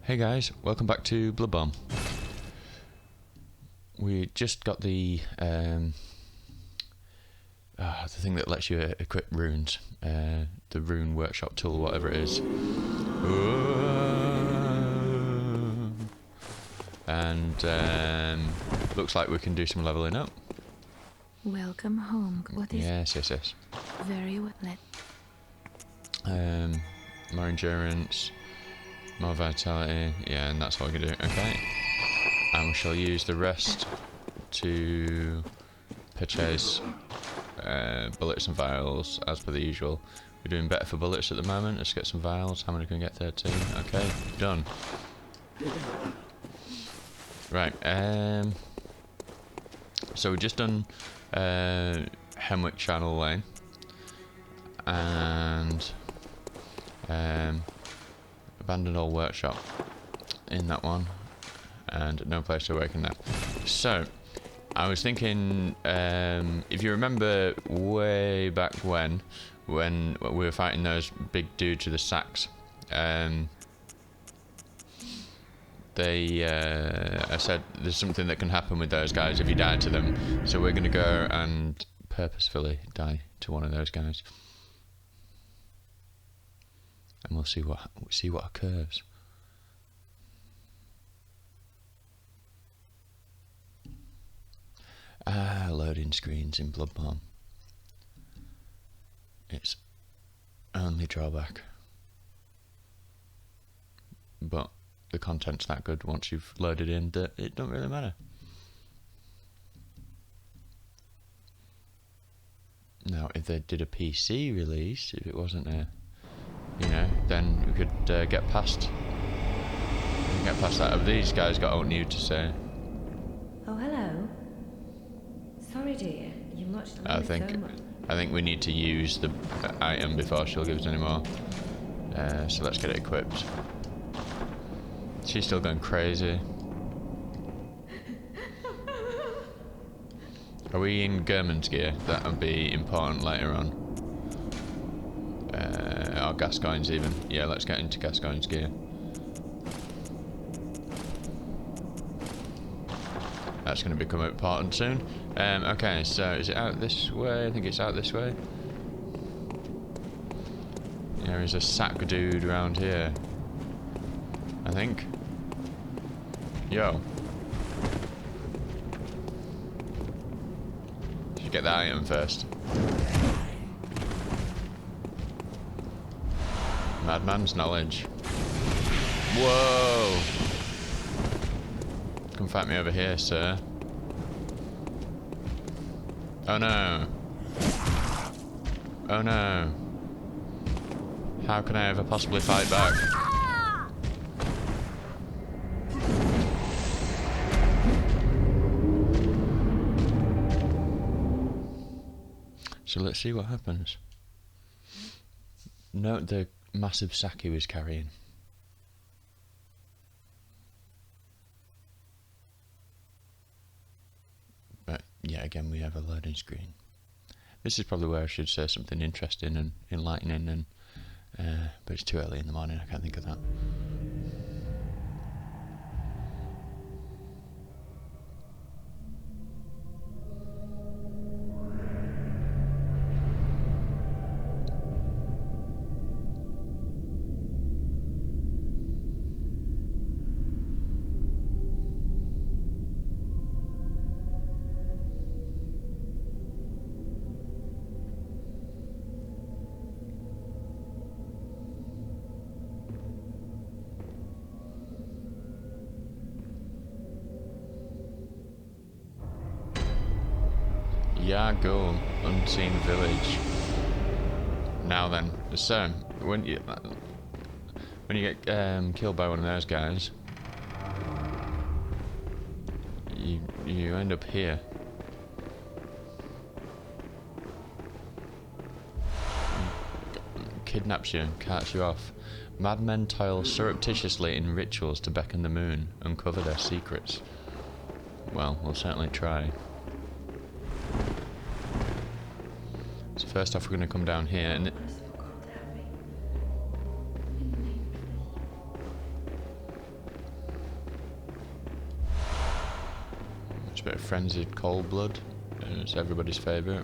Hey guys, welcome back to Bloodborne. We just got the thing that lets you equip runes, the rune workshop tool, whatever it is. And looks like we can do some leveling up. Welcome home. What is Yes. very well. More endurance, more vitality, yeah, and that's all we can do. Okay. And we shall use the rest to purchase bullets and vials as per the usual. We're doing better for bullets at the moment. Let's get some vials. How many can we get? 13. Okay, done. Right, so we've just done Hemwick Channel Lane and abandoned old workshop in that one, and no place to awaken that. So I was thinking, if you remember way back when we were fighting those big dudes with the sacks, I said there's something that can happen with those guys if you die to them, so we're going to go and purposefully die to one of those guys, and we'll see what occurs. Loading screens in Bloodborne. It's only drawback, but the content's that good once you've loaded in that it don't really matter. Now, if they did a PC release, if it wasn't a, then we could get past that. Have these guys got out new to say? Oh, hello. Sorry, dear. You watched the I think we need to use the item before she'll give us any more. So let's get it equipped. She's still going crazy. Are we in German's gear? That'll be important later on. Or Gascoigne's even. Yeah, let's get into Gascoigne's gear. That's going to become important soon. Okay, so is it out this way? I think it's out this way. There is a sack dude around here, I think. Yo. Should get the item first. Madman's knowledge. Whoa! Come fight me over here, sir. Oh no. Oh no. How can I ever possibly fight back? So let's see what happens. Note the massive sack he was carrying. But yeah, again we have a loading screen. This is probably where I should say something interesting and enlightening, and but it's too early in the morning, I can't think of that. Yargul, unseen village. Now then, so when you get killed by one of those guys, you end up here. Kidnaps you, carts you off. Madmen toil surreptitiously in rituals to beckon the moon, uncover their secrets. Well, we'll certainly try. So first off, we're going to come down here, and bit of frenzied cold blood. It's everybody's favourite.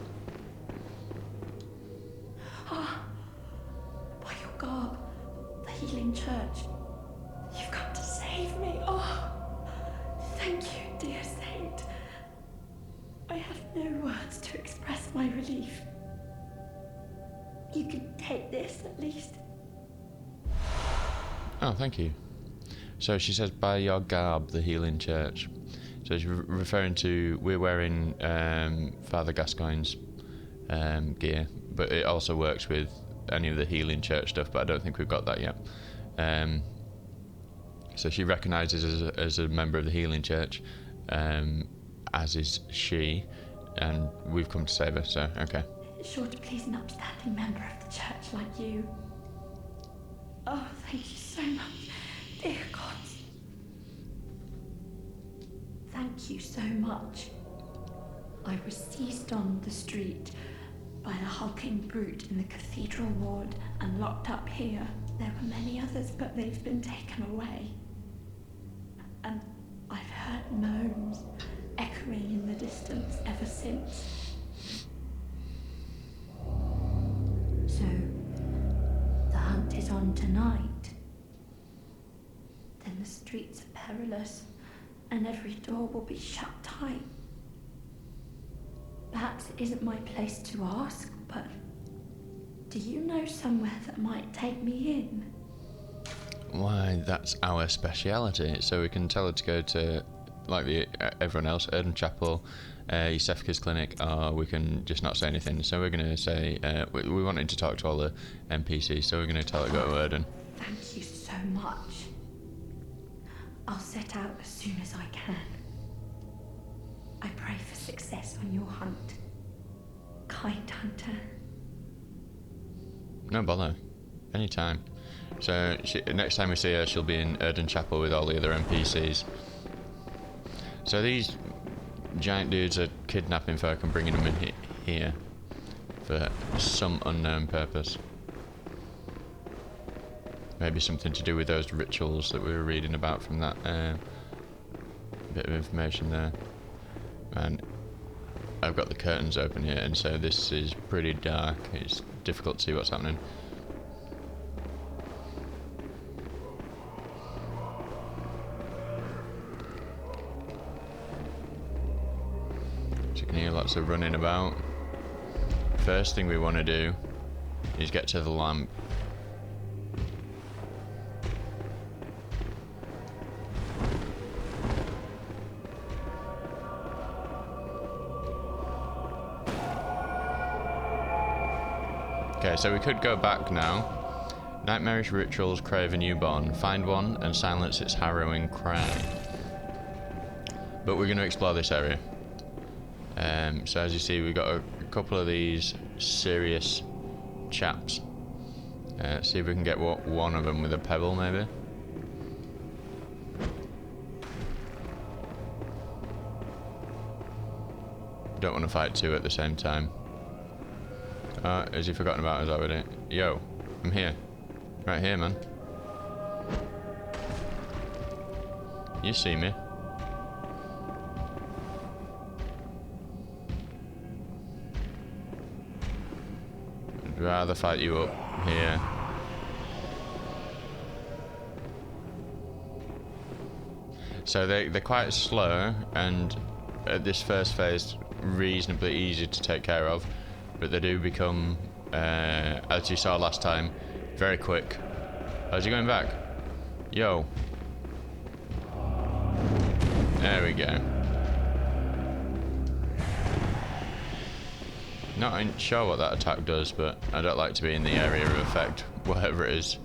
By your garb, the healing church. You've come to save me. Oh, thank you, dear saint. I have no words to express my relief. You can take this at least. Oh, thank you. So she says, by your garb, the healing church. So she's referring to, we're wearing Father Gascoigne's gear, but it also works with any of the healing church stuff, but I don't think we've got that yet. So she recognises us as a member of the healing church, as is she, and we've come to save her, so okay. It's sure to please an upstanding member of the church like you. Oh, thank you so much, dear gods. Thank you so much. I was seized on the street by the hulking brute in the cathedral ward and locked up here. There were many others, but they've been taken away. And I've heard moans echoing in the distance ever since. So, the hunt is on tonight. Then the streets are perilous, and every door will be shut tight. Perhaps it isn't my place to ask, but do you know somewhere that might take me in? Why, that's our speciality. So we can tell her to go to, like everyone else, Erdon Chapel, Yusefka's clinic, or we can just not say anything. So we're going to say, we wanted to talk to all the NPCs, so we're going to tell her to go to Erdon. Thank you so much. I'll set out as soon as I can. I pray for success on your hunt, kind hunter. No bother. Anytime. So next time we see her, she'll be in Erdon Chapel with all the other NPCs. So these giant dudes are kidnapping folk and bringing them in here for some unknown purpose. Maybe something to do with those rituals that we were reading about from that bit of information there. And I've got the curtains open here, and so this is pretty dark. It's difficult to see what's happening. So you can hear lots of running about. First thing we want to do is get to the lamp. Okay, so we could go back now. Nightmarish rituals crave a newborn. Find one and silence its harrowing cry. But we're going to explore this area. So as you see, we've got a couple of these serious chaps. See if we can get one of them with a pebble, maybe. Don't want to fight two at the same time. Has he forgotten about us already? Yo, I'm here. Right here, man. You see me. I'd rather fight you up here. So they're quite slow, and at this first phase, reasonably easy to take care of. But they do become, as you saw last time, very quick. How's he going back? Yo. There we go. Not sure what that attack does, but I don't like to be in the area of effect, whatever it is.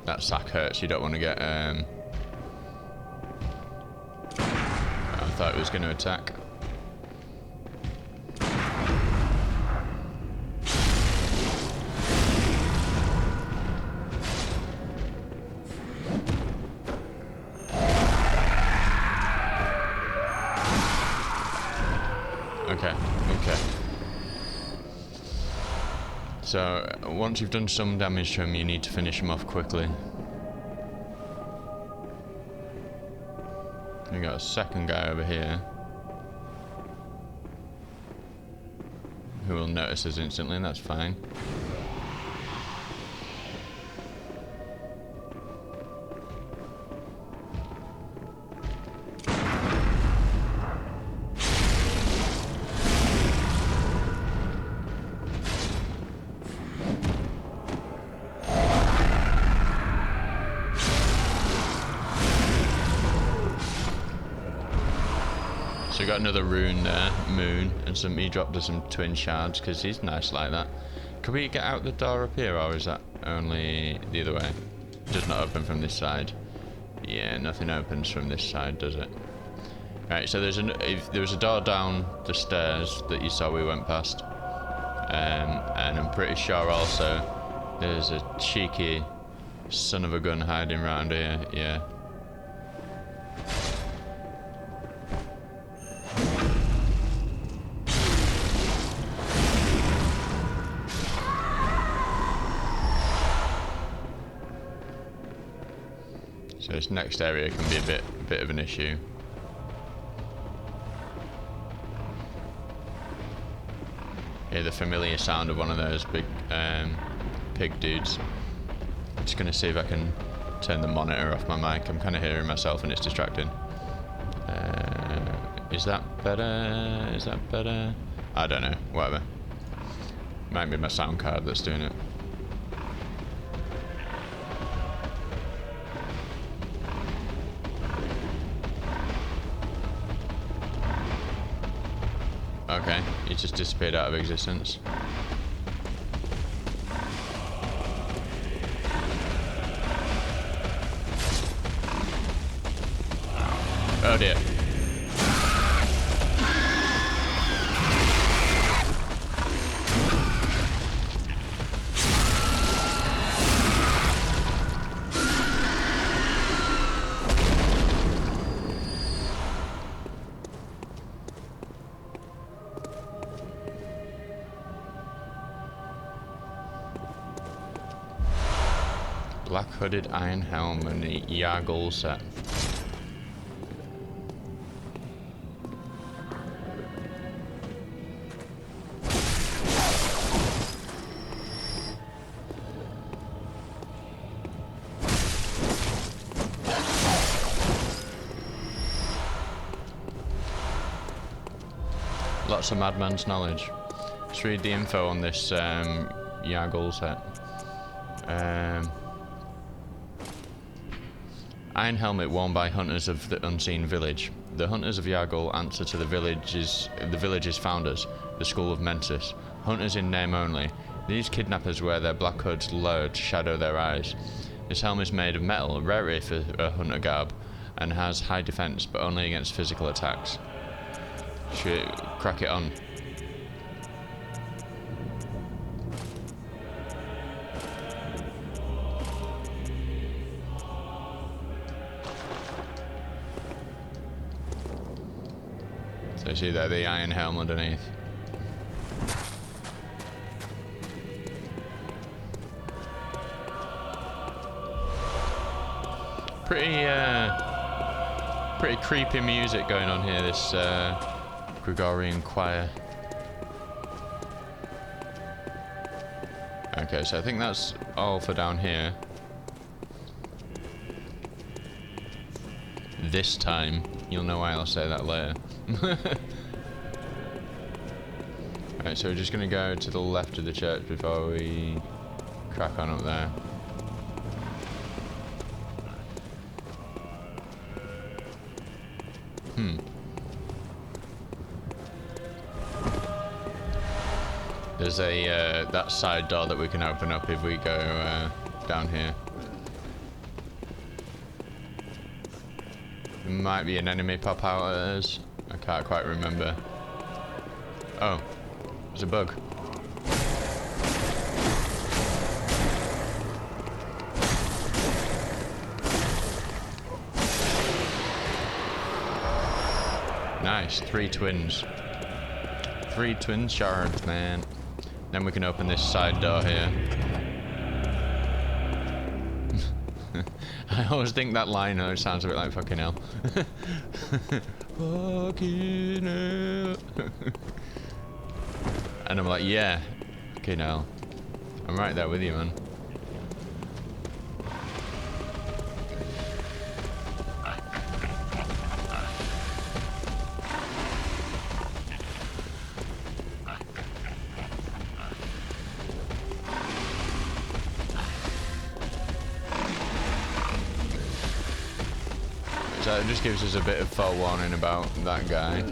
That sack hurts, you don't want to get... I thought it was going to attack. Okay. So once you've done some damage to him, you need to finish him off quickly. We got a second guy over here who will notice us instantly, and that's fine. So we got another rune there, moon, and he dropped us some twin shards because he's nice like that. Can we get out the door up here, or is that only the other way? Does not open from this side. Yeah, nothing opens from this side, does it? Right, so there was a door down the stairs that you saw we went past, and I'm pretty sure also there's a cheeky son of a gun hiding around here. Yeah. So this next area can be a bit of an issue. Hear the familiar sound of one of those big pig dudes. Just gonna see if I can turn the monitor off my mic. I'm kind of hearing myself and it's distracting. Is that better? Is that better? I don't know. Whatever. Might be my sound card that's doing it. Okay, he just disappeared out of existence. Oh dear. Black hooded iron helm and the Yargle set. Lots of madman's knowledge. Let's read the info on this Yargle set. Iron helmet worn by hunters of the unseen village. The hunters of Yargle answer to the village's founders, the School of Mensis. Hunters in name only. These kidnappers wear their black hoods low to shadow their eyes. This helm is made of metal, rarely for a hunter garb, and has high defense, but only against physical attacks. Should we crack it on? So you see there the iron helm underneath. Pretty creepy music going on here, this Gregorian choir. Okay, so I think that's all for down here. This time, you'll know why I'll say that later. Right, so we're just gonna go to the left of the church before we crack on up there. There's a that side door that we can open up if we go down here. There might be an enemy pop out at us. I can't quite remember. Oh, there's a bug. Nice, 3 twins. 3 twin shards, man. Then we can open this side door here. I always think that line sounds a bit like fucking hell. Fucking hell. And I'm like, yeah, fucking hell. I'm right there with you, man. So it just gives us a bit of forewarning about that guy.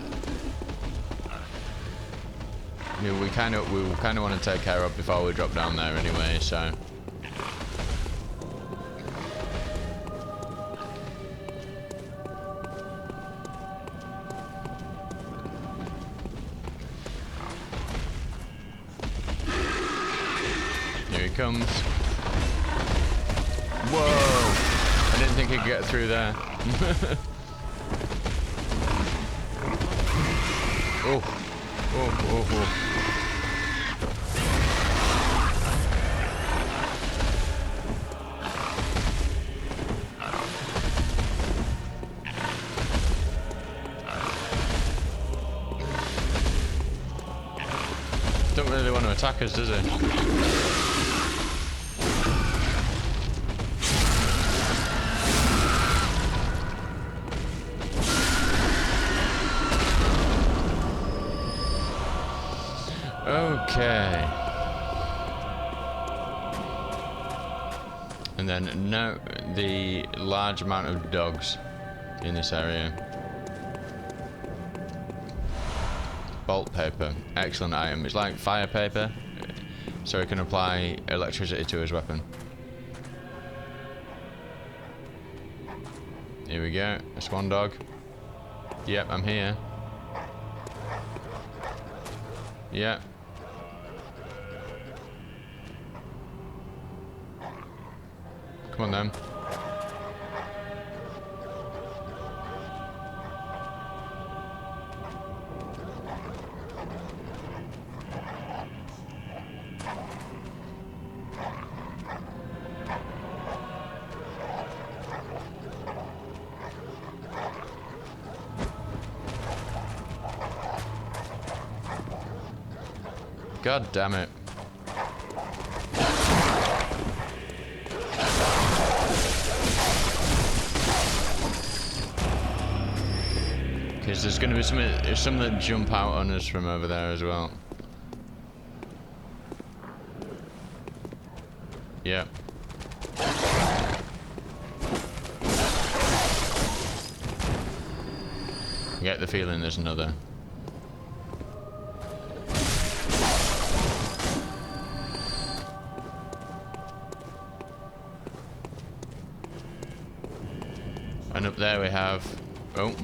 We kind of want to take care of before we drop down there anyway. So. Here he comes. Whoa! I didn't think he'd get through there. Oh. Oh. Don't really want to attack us, does it? Okay. And then no, the large amount of dogs in this area. Bolt paper, excellent item. It's like fire paper, so he can apply electricity to his weapon. Here we go, a swan dog. Yep, I'm here. Yep. Come on then. God damn it. Because there's going to be some that jump out on us from over there as well. Yep. I get the feeling there's another. And up there we have... Oh.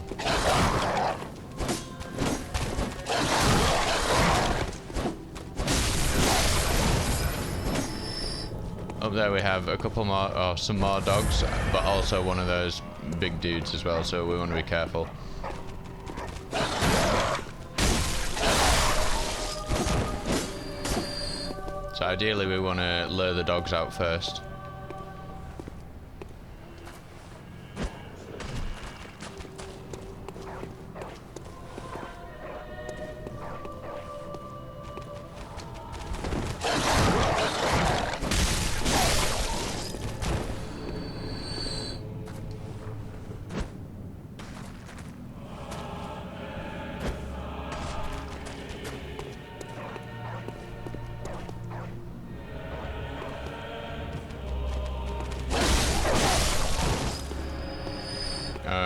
Up there we have a couple more, or some more dogs, but also one of those big dudes as well, so we want to be careful. So ideally we want to lure the dogs out first.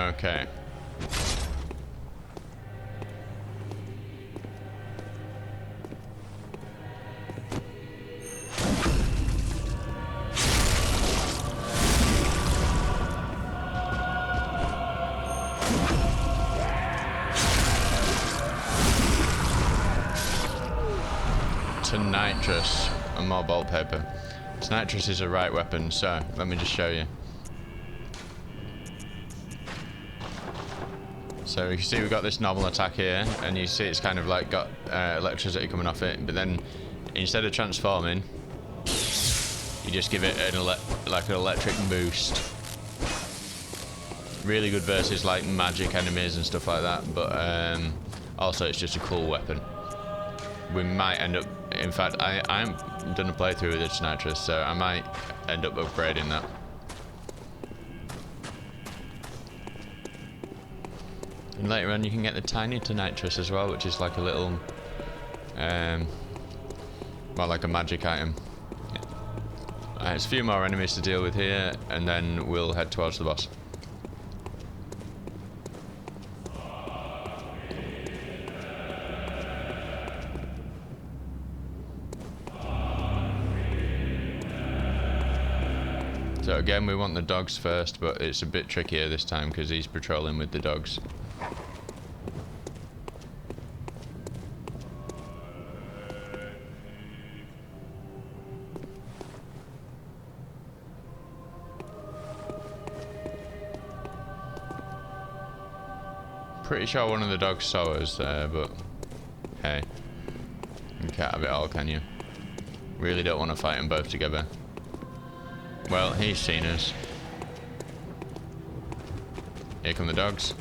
Okay. To nitrous and more bolt paper. So nitrous is a right weapon, so let me just show you. So you can see we've got this normal attack here, and you see it's kind of like got electricity coming off it, but then instead of transforming, you just give it like an electric boost. Really good versus like magic enemies and stuff like that, but also it's just a cool weapon. We might end up, in fact, I haven't done a playthrough with this nitrous, so I might end up upgrading that. And later on you can get the tiny nitrous as well, which is like a little, well, like a magic item. There's a few more enemies to deal with here, and then we'll head towards the boss. So again, we want the dogs first, but it's a bit trickier this time because he's patrolling with the dogs. Pretty sure one of the dogs saw us there, but hey, you can't have it all, can you? Really don't want to fight them both together. Well, he's seen us. Here come the dogs.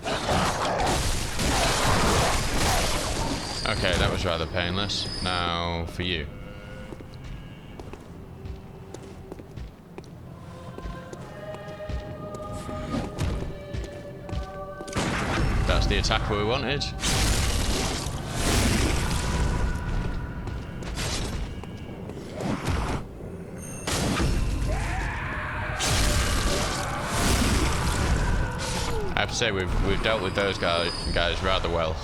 Okay, that was rather painless. Now for you. That's the attacker we wanted. I have to say we've dealt with those guys rather well.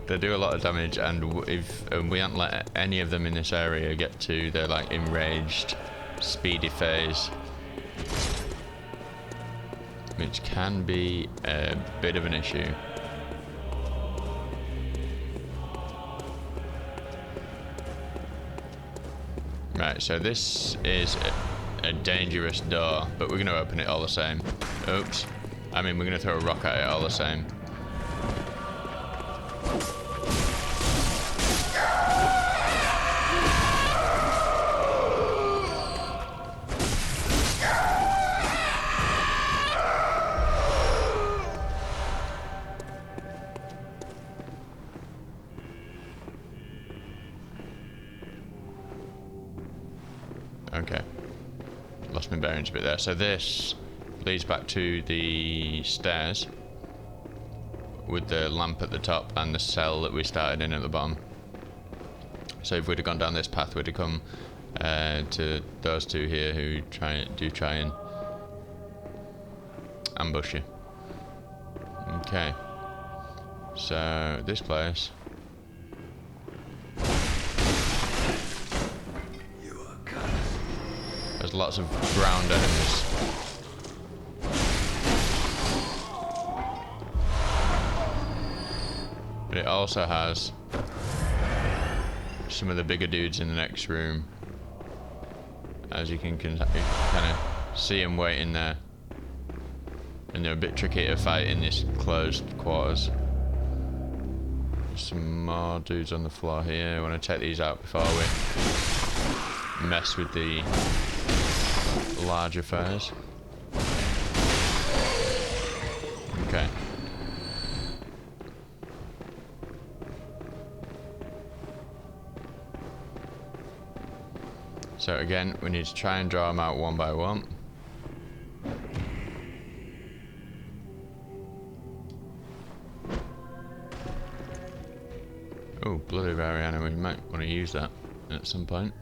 They do a lot of damage, and if we haven't let any of them in this area get to their like enraged, speedy phase, which can be a bit of an issue. Right, so this is a dangerous door, but we're going to open it all the same. Oops. I mean, we're going to throw a rock at it all the same. Okay. Lost my bearings a bit there. So this leads back to the stairs with the lamp at the top and the cell that we started in at the bottom. So if we'd have gone down this path, we'd have come to those two here who try and ambush you. Okay. So this place. There's lots of ground enemies. But it also has some of the bigger dudes in the next room. As you can kind of see them waiting there. And they're a bit tricky to fight in this closed quarters. Some more dudes on the floor here. I want to take these out before we mess with the large affairs. Okay. So again, we need to try and draw them out one by one. Oh, bloody Variana, we might want to use that at some point.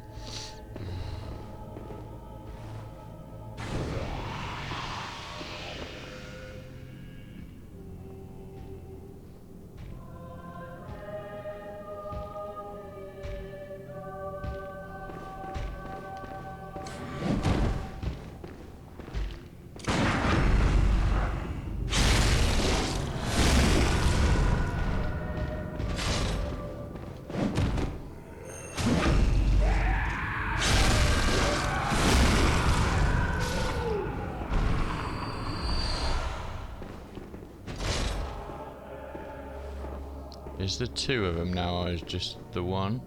Is there 2 of them now, or is just the one?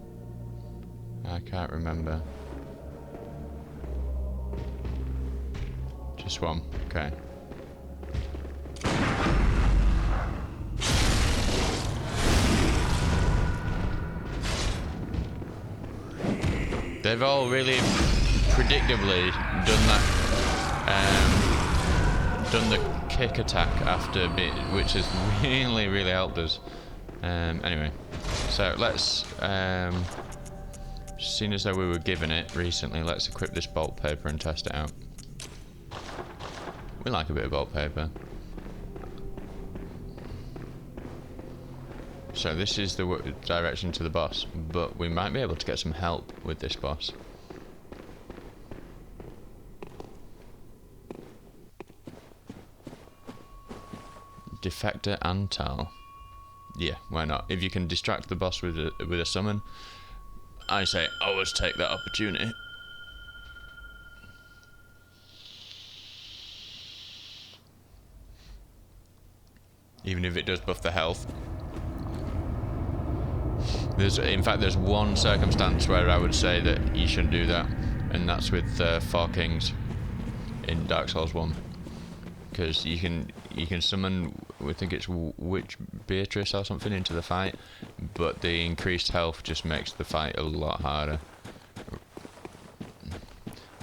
I can't remember. Just one. Okay. They've all really predictably done that, done the kick attack after which has really helped us. Anyway, so let's, seeing as though we were given it recently, let's equip this bolt paper and test it out. We like a bit of bolt paper. So this is the direction to the boss, but we might be able to get some help with this boss. Defector Antal. Yeah, why not? If you can distract the boss with a summon, I say always take that opportunity. Even if it does buff the health. In fact, there's one circumstance where I would say that you shouldn't do that, and that's with 4 Kings in Dark Souls 1, because you can summon, I think it's Witch Beatrice or something, into the fight, but the increased health just makes the fight a lot harder.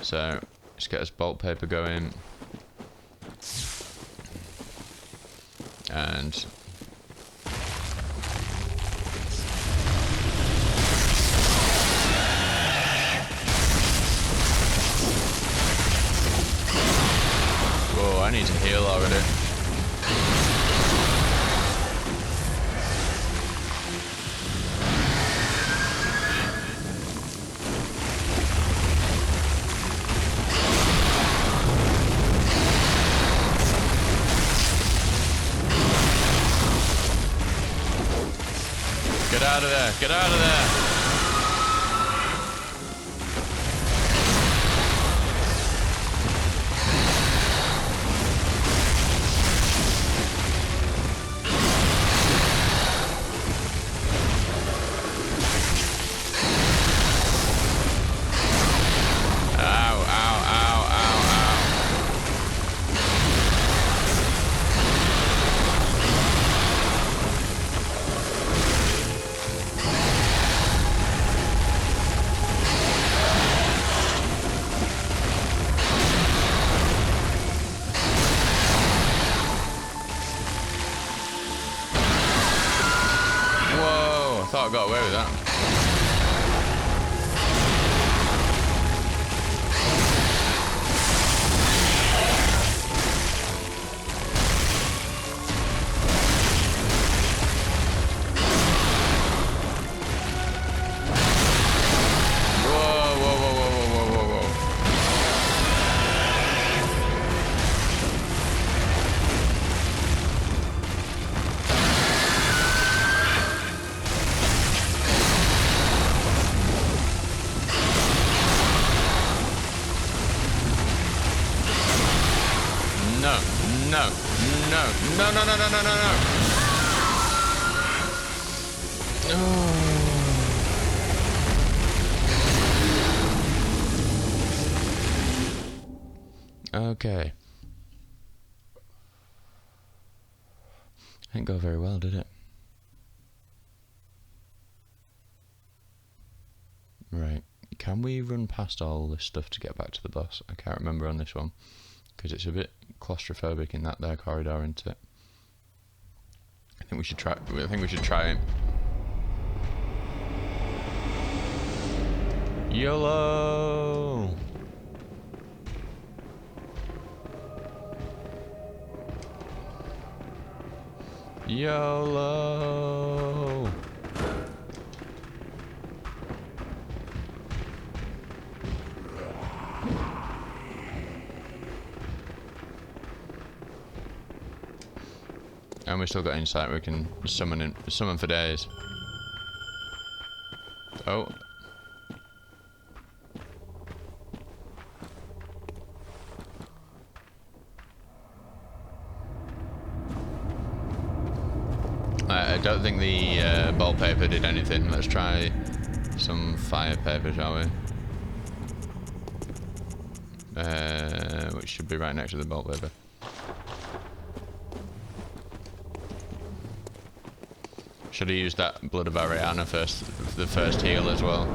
So let's get us bolt paper going, and whoa, I need to heal already. Get out of there! Get out of there! I thought I got away with that. No. Okay. Didn't go very well, did it? Right. Can we run past all this stuff to get back to the boss? I can't remember on this one, because it's a bit claustrophobic in that there corridor, isn't it? I think we should try it. YOLO! YOLO! And we still got insight. We can summon for days. Oh. don't think the bolt paper did anything. Let's try some fire paper, shall we? Which should be right next to the bolt paper. Should have used that blood of Ariana first, the first heal as well.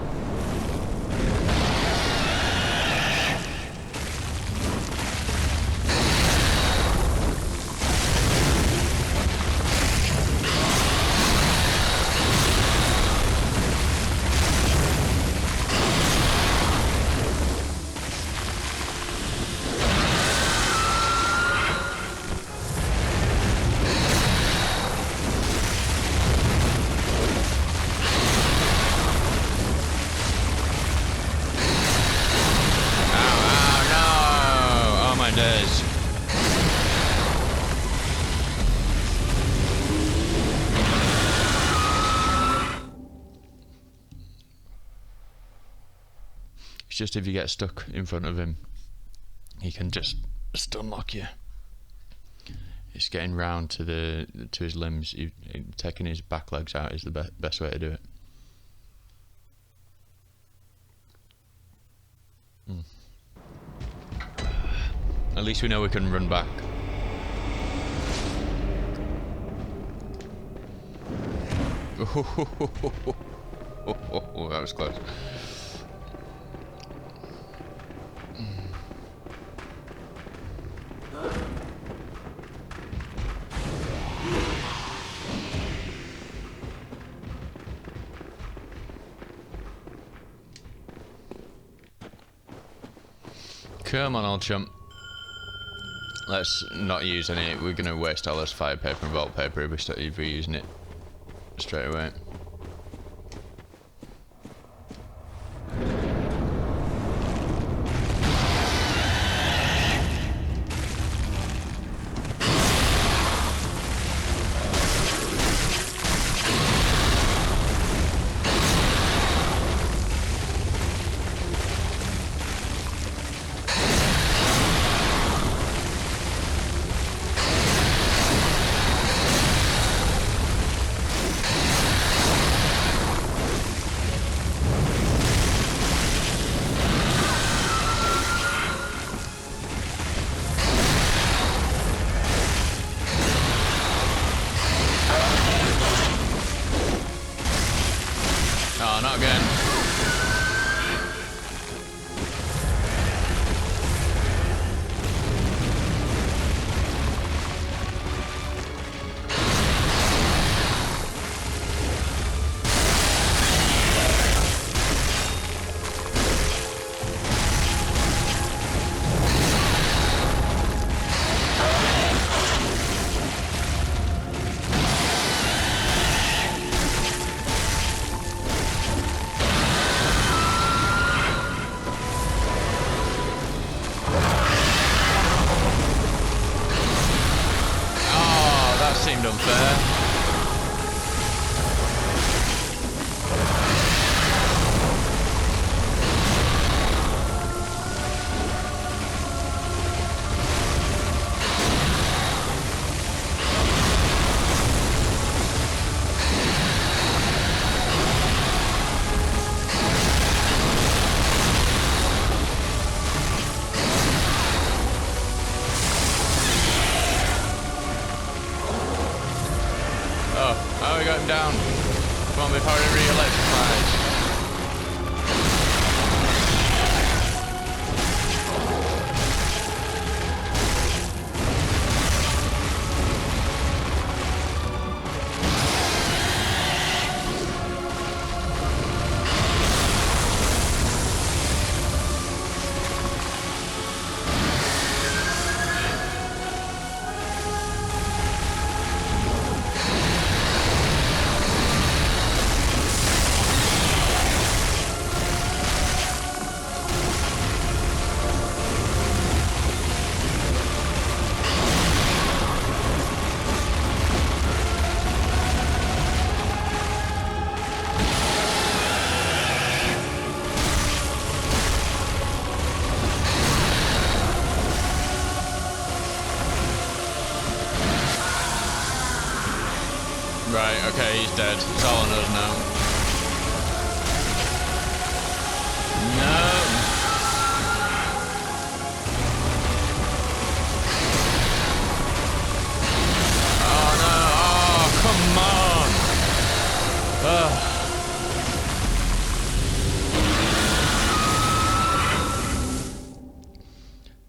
It's just if you get stuck in front of him, he can just unlock you. It's getting round to his limbs. Taking his back legs out is the best way to do it. At least we know we can run back. Oh, that was close. Come on, old chump. Let's not use any. We're going to waste all this fire paper and vault paper if we're using it straight away. Oh, not again. Okay, he's dead. It's all on us now. No! Oh no! Oh, come on! Ugh.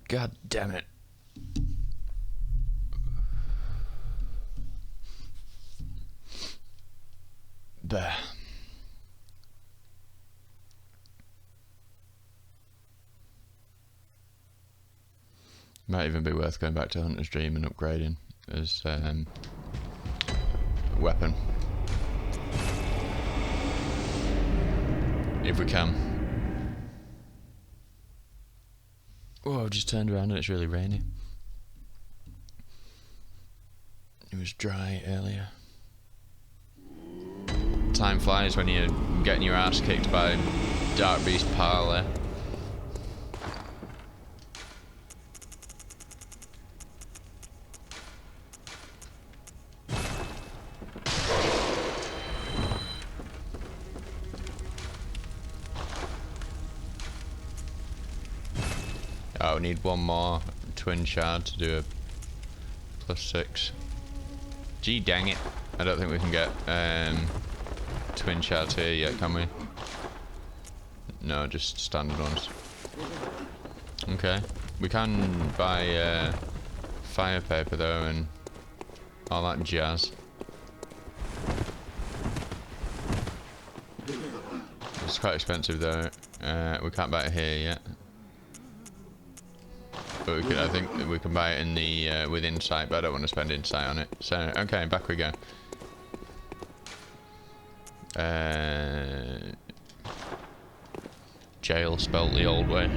God damn it. Bah. Might even be worth going back to Hunter's Dream and upgrading as weapon. If we can. Oh, I've just turned around and it's really rainy. It was dry earlier. Time flies when you're getting your ass kicked by Darkbeast Paarl there. Oh, we need one more twin shard to do a +6. Gee dang it. I don't think we can get twin shards here yet, can we? No, just standard ones. Okay. We can buy fire paper though and all that jazz. It's quite expensive though. We can't buy it here yet. But we could, I think we can buy it in the with insight, but I don't want to spend insight on it. So okay, back we go. Jail spelt the old way.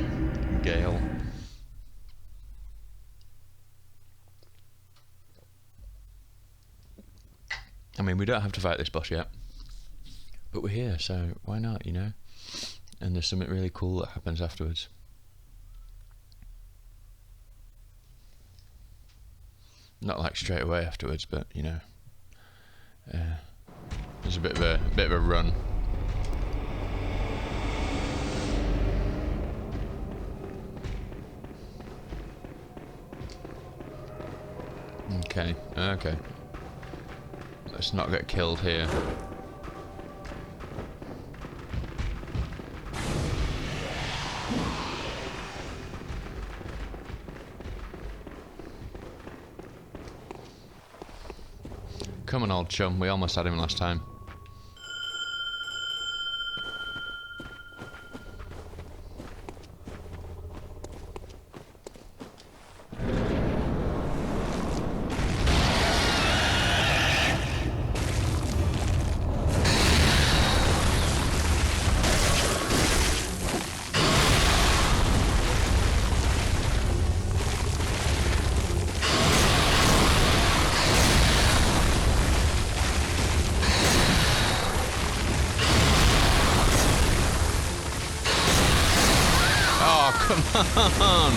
Gale. I mean, we don't have to fight this boss yet, but we're here, so why not, you know? And there's something really cool that happens afterwards. Not like straight away afterwards, but you know, there's a bit of a run. Okay, okay. Let's not get killed here. Come on, old chum. We almost had him last time. Come on!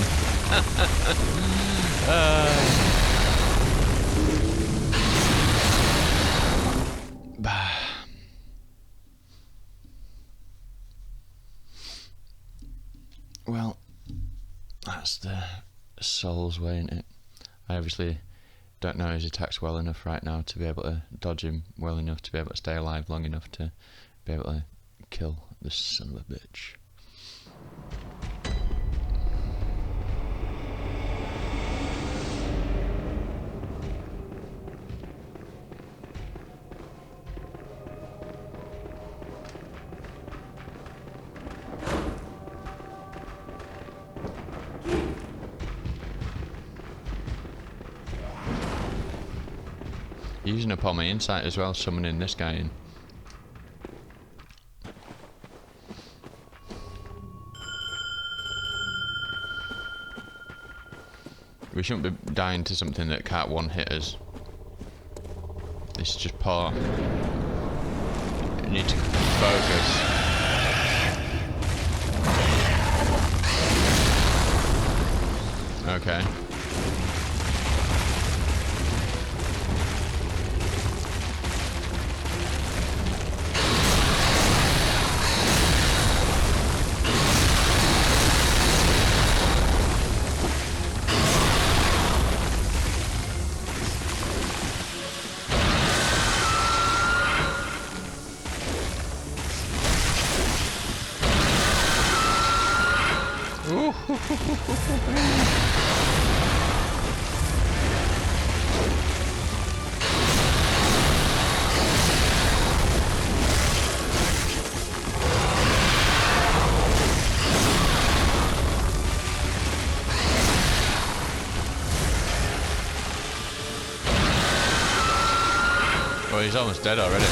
Well, that's the soul's way, isn't it? I obviously don't know his attacks well enough right now to be able to dodge him well enough to be able to stay alive long enough to be able to kill this son of a bitch. Using up all my insight as well, summoning this guy in. We shouldn't be dying to something that can't one-hit us. This is just Paarl. We need to focus. Okay. Well, he's almost dead already.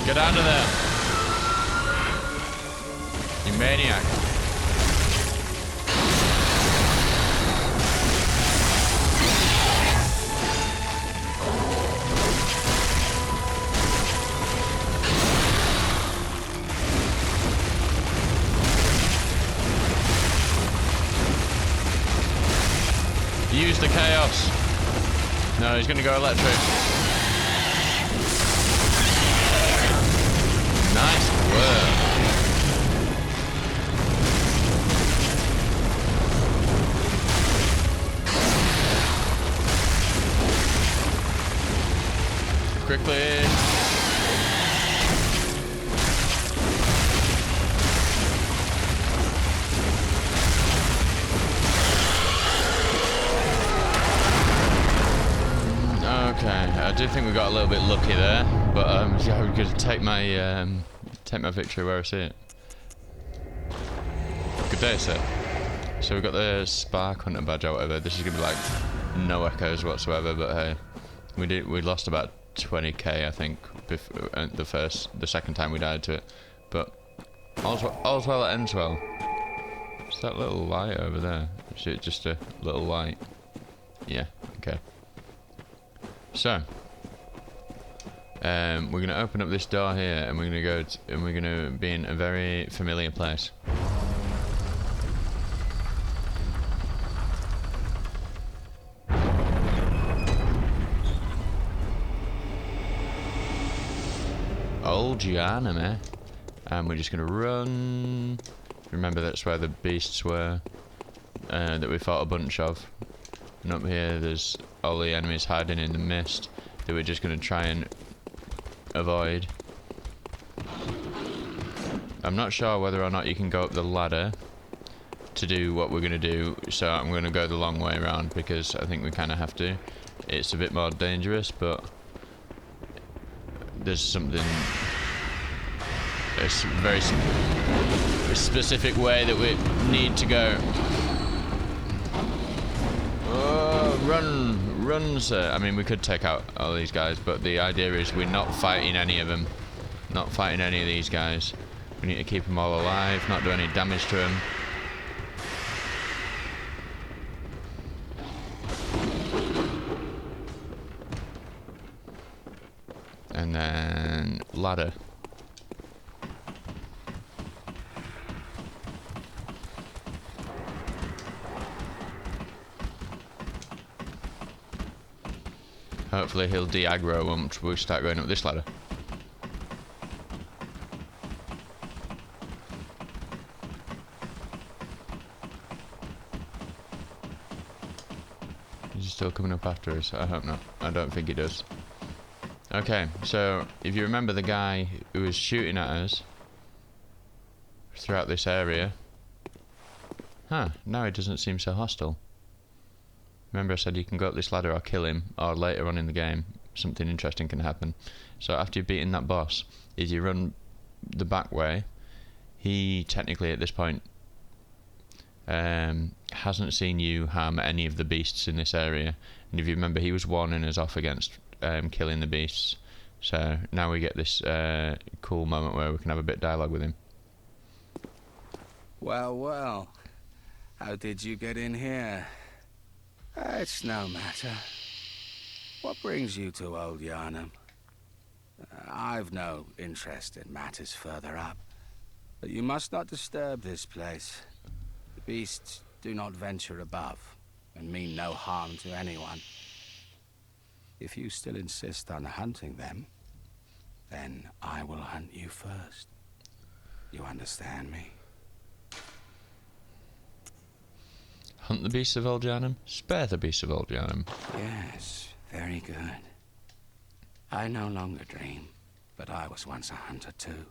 Get out of there, you maniac. Use the chaos. No, he's gonna go electric. Nice work. Quickly. Okay, I do think we got a little bit lucky there, but yeah, we're going to take my victory where I see it. Good day, sir. So we got the Spark Hunter badge or whatever. This is going to be like no echoes whatsoever, but hey, we lost about 20k I think the second time we died to it, but all's well that ends well. It's that little light over there. Is it just a little light? Yeah. Okay. So, we're going to open up this door here, and we're going to go, and we're going to be in a very familiar place. Old Yarnham, eh? And we're just going to run. Remember, that's where the beasts were that we fought a bunch of. And up here, there's all the enemies hiding in the mist that we're just going to try and avoid. I'm not sure whether or not you can go up the ladder to do what we're going to do, so I'm going to go the long way around because I think we kind of have to. It's a bit more dangerous, but there's something, a very specific way that we need to go. Run, sir. I mean, we could take out all these guys, but the idea is we're not fighting any of them. Not fighting any of these guys. We need to keep them all alive, not do any damage to them. And then ladder. Hopefully he'll de-aggro once we start going up this ladder. Is he still coming up after us? I hope not. I don't think he does. Okay, so if you remember the guy who was shooting at us throughout this area. Huh, now he doesn't seem so hostile. Remember I said you can go up this ladder or kill him, or later on in the game something interesting can happen. So after you've beaten that boss, if you run the back way, he technically at this point hasn't seen you harm any of the beasts in this area. And if you remember, he was warning us off against killing the beasts. So now we get this cool moment where we can have a bit of dialogue with him. Well, well. How did you get in here? It's no matter. What brings you to Old Yarnham? I've no interest in matters further up, but you must not disturb this place. The beasts do not venture above, and mean no harm to anyone. If you still insist on hunting them, then I will hunt you first. You understand me? Hunt the beasts of Old Yarnham? Spare the beasts of Old Yarnham. Yes, very good. I no longer dream, but I was once a hunter too.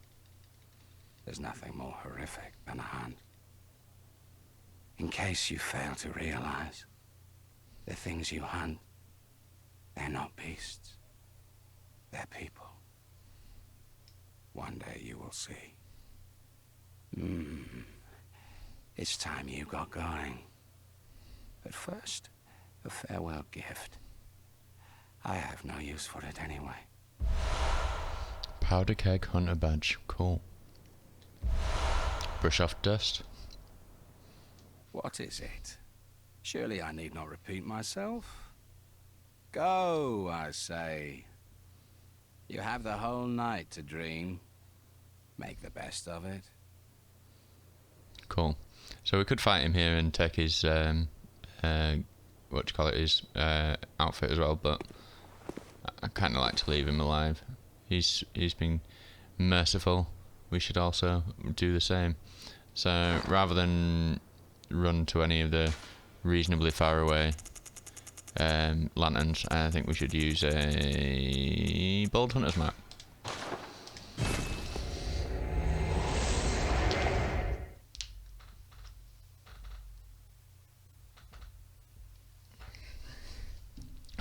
There's nothing more horrific than a hunt. In case you fail to realize, the things you hunt, they're not beasts. They're people. One day you will see. It's time you got going. But first, a farewell gift. I have no use for it anyway. Powder keg hunter badge. Cool. Brush off dust. What is it? Surely I need not repeat myself. Go, I say. You have the whole night to dream. Make the best of it. Cool. So we could fight him here and take his his outfit as well, but I kind of like to leave him alive. He's been merciful. We should also do the same. So rather than run to any of the reasonably far away lanterns, I think we should use a bold hunter's map.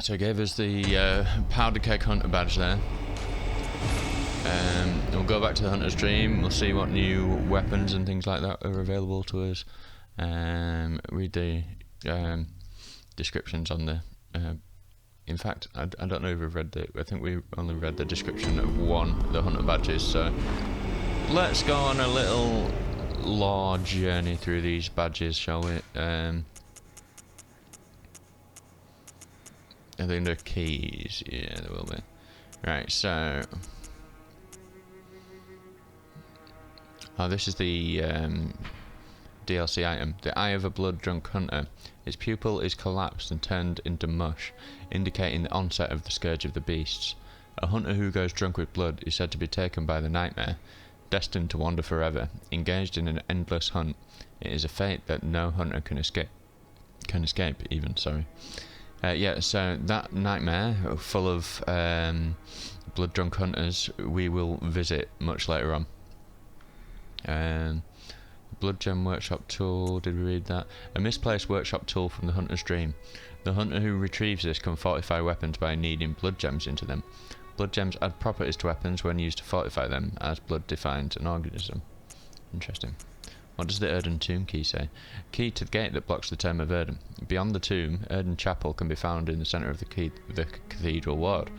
So it gave us the powder keg hunter badge there. We'll go back to the hunter's dream. We'll see what new weapons and things like that are available to us. Read the descriptions on the. In fact, I don't know if we've read the. I think we only read the description of one of the hunter badges. So let's go on a little lore journey through these badges, shall we? I think they're keys. Yeah, there will be. Right, so. Oh, this is the DLC item. The eye of a blood-drunk hunter. Its pupil is collapsed and turned into mush, indicating the onset of the scourge of the beasts. A hunter who goes drunk with blood is said to be taken by the nightmare, destined to wander forever, engaged in an endless hunt. It is a fate that no hunter can escape. Yeah, so that nightmare, full of blood-drunk hunters, we will visit much later on. Blood gem workshop tool, did we read that? A misplaced workshop tool from the hunter's dream. The hunter who retrieves this can fortify weapons by kneading blood gems into them. Blood gems add properties to weapons when used to fortify them, as blood defines an organism. Interesting. What does the Erden tomb key say? Key to the gate that blocks the tomb of Erden. Beyond the tomb, Erden Chapel can be found in the centre of the cathedral ward.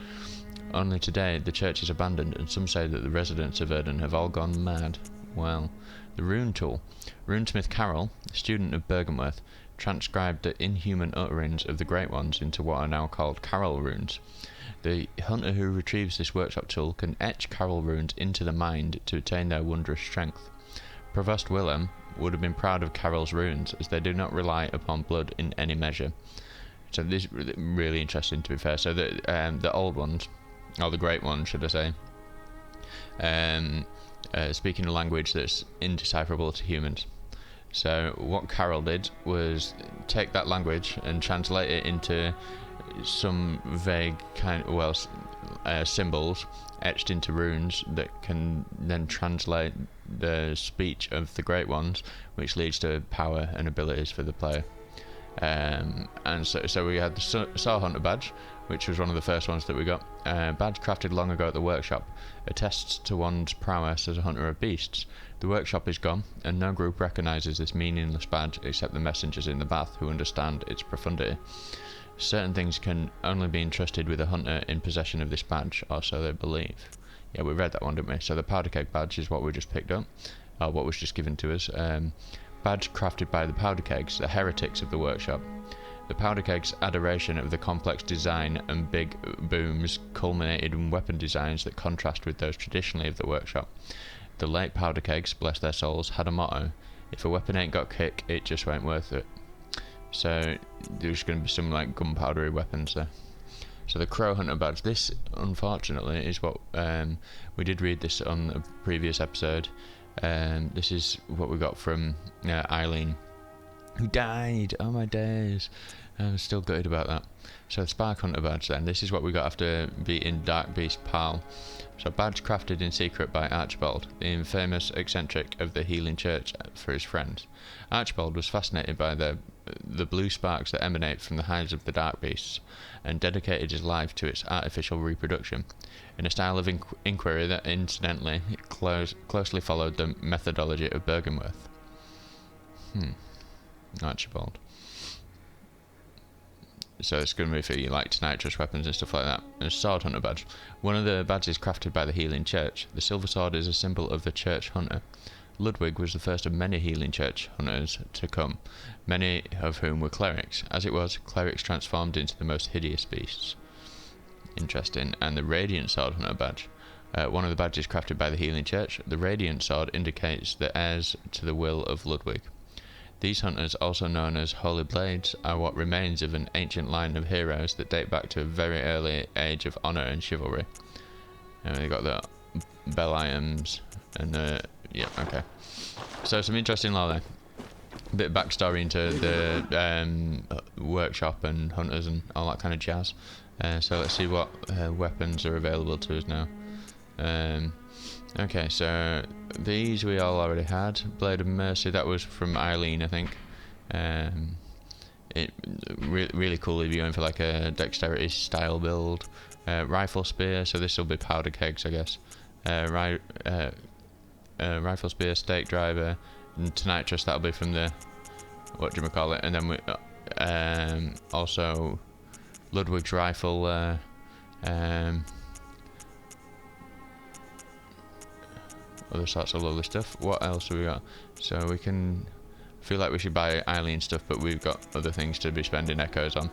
Only today, the church is abandoned, and some say that the residents of Erden have all gone mad. Well, the rune tool. Runesmith Carroll, a student of Bergenworth, transcribed the inhuman utterings of the Great Ones into what are now called Carroll runes. The hunter who retrieves this workshop tool can etch Carroll runes into the mind to attain their wondrous strength. Provost Willem would have been proud of Carroll's runes, as they do not rely upon blood in any measure. So this is really interesting, to be fair. So the old ones, or the Great Ones, should I say, speaking a language that's indecipherable to humans. So what Carroll did was take that language and translate it into some vague kind of, symbols etched into runes that can then translate the speech of the Great Ones, which leads to power and abilities for the player. And so we had the Saw Hunter badge, which was one of the first ones that we got. Badge crafted long ago at the workshop, attests to one's prowess as a hunter of beasts. The workshop is gone, and no group recognises this meaningless badge except the messengers in the bath who understand its profundity. Certain things can only be entrusted with a hunter in possession of this badge, or so they believe. Yeah, we read that one, didn't we? So the powder keg badge is what we just picked up, or what was just given to us. Badge crafted by the powder kegs, the heretics of the workshop. The powder kegs' adoration of the complex design and big booms culminated in weapon designs that contrast with those traditionally of the workshop. The late powder kegs, bless their souls, had a motto: if a weapon ain't got kick, it just ain't worth it. So there's going to be some like gunpowdery weapons there. So the Crow Hunter badge. This, unfortunately, is what we did read this on a previous episode. This is what we got from Eileen, who died. Oh my days! I'm still gutted about that. So the Spark Hunter badge then. This is what we got after beating Darkbeast Paarl. So badge crafted in secret by Archibald, the infamous eccentric of the Healing Church for his friends. Archibald was fascinated by the blue sparks that emanate from the hides of the Darkbeasts, and dedicated his life to its artificial reproduction, in a style of inquiry that incidentally closely followed the methodology of Bergenworth. Archibald. So it's going to be for you like nitrous weapons and stuff like that. And a Sword Hunter badge. One of the badges crafted by the Healing Church. The silver sword is a symbol of the Church Hunter. Ludwig was the first of many Healing Church Hunters to come, many of whom were clerics. As it was, clerics transformed into the most hideous beasts. Interesting. And the Radiant Sword Hunter badge. One of the badges crafted by the Healing Church. The Radiant Sword indicates the heirs to the will of Ludwig. These hunters, also known as Holy Blades, are what remains of an ancient line of heroes that date back to a very early age of honour and chivalry. And we got the Beliams and the... yeah, okay. So some interesting lore there. A bit of backstory into the workshop and hunters and all that kind of jazz. So let's see what weapons are available to us now. Okay, so these we all already had. Blade of Mercy, that was from Eileen, I think. Really cool if you're going for like a dexterity style build. Rifle Spear, so this will be powder kegs, I guess. Rifle Spear, Stake Driver, and Tonitrus, that'll be from the... what do you call it? And then we also Ludwig's Rifle, other sorts of lovely stuff. What else have we got? So we can... feel like we should buy Eileen stuff, but we've got other things to be spending echoes on.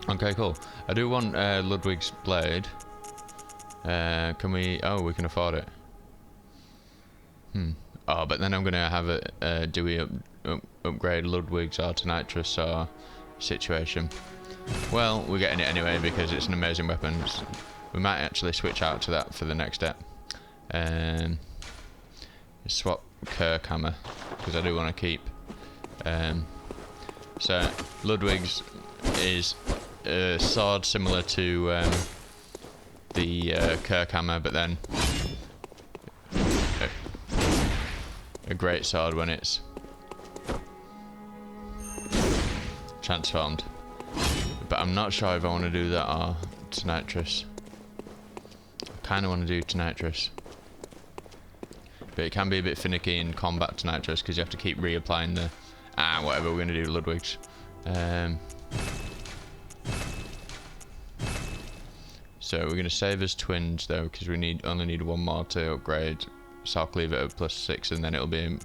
Okay, cool. I do want Ludwig's blade. Can we... oh, we can afford it. Oh, but then I'm going to have a do we upgrade Ludwig's or Tonitrus or situation? Well, we're getting it anyway because it's an amazing weapon. We might actually switch out to that for the next step. Swap Kirk Hammer because I do want to keep. So Ludwig's is a sword similar to the Kirk Hammer, but then a great sword when it's transformed. But I'm not sure if I want to do that or Tonitrus. Kind of want to do Tonitrus, but it can be a bit finicky in combat Tonitrus because you have to keep reapplying the whatever. We're going to do Ludwig's. So we're going to save as twins though because we only need one more to upgrade, so I'll leave it at +6 and then it'll be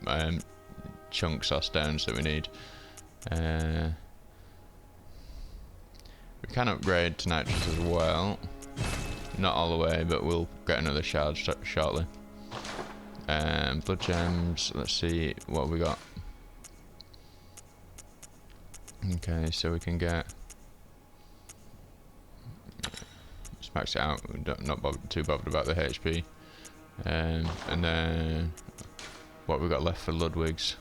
chunks or stones that we need. We can upgrade Tonitrus as well. Not all the way, but we'll get another shard shortly. Blood gems, let's see what we got. Okay, so we can get... let's max it out, not too bothered about the HP. And then what we got left for Ludwig's.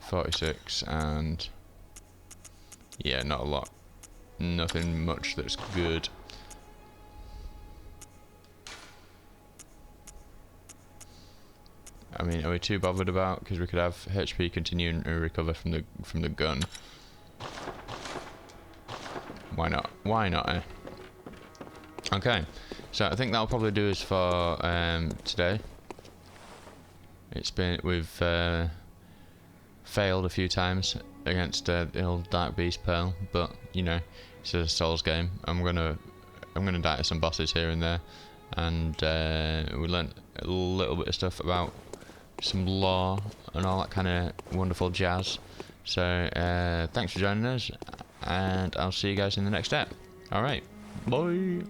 46 and... yeah, not a lot. Nothing much that's good. I mean, are we too bothered about? Because we could have HP continuing to recover from the gun. Why not? Why not? Eh? Okay, so I think that'll probably do us for today. We've failed a few times against the old Darkbeast Paarl, but you know, it's a Souls game. I'm gonna die to some bosses here and there, and we learnt a little bit of stuff about some lore and all that kind of wonderful jazz. So thanks for joining us, and I'll see you guys in the next step. Alright, bye.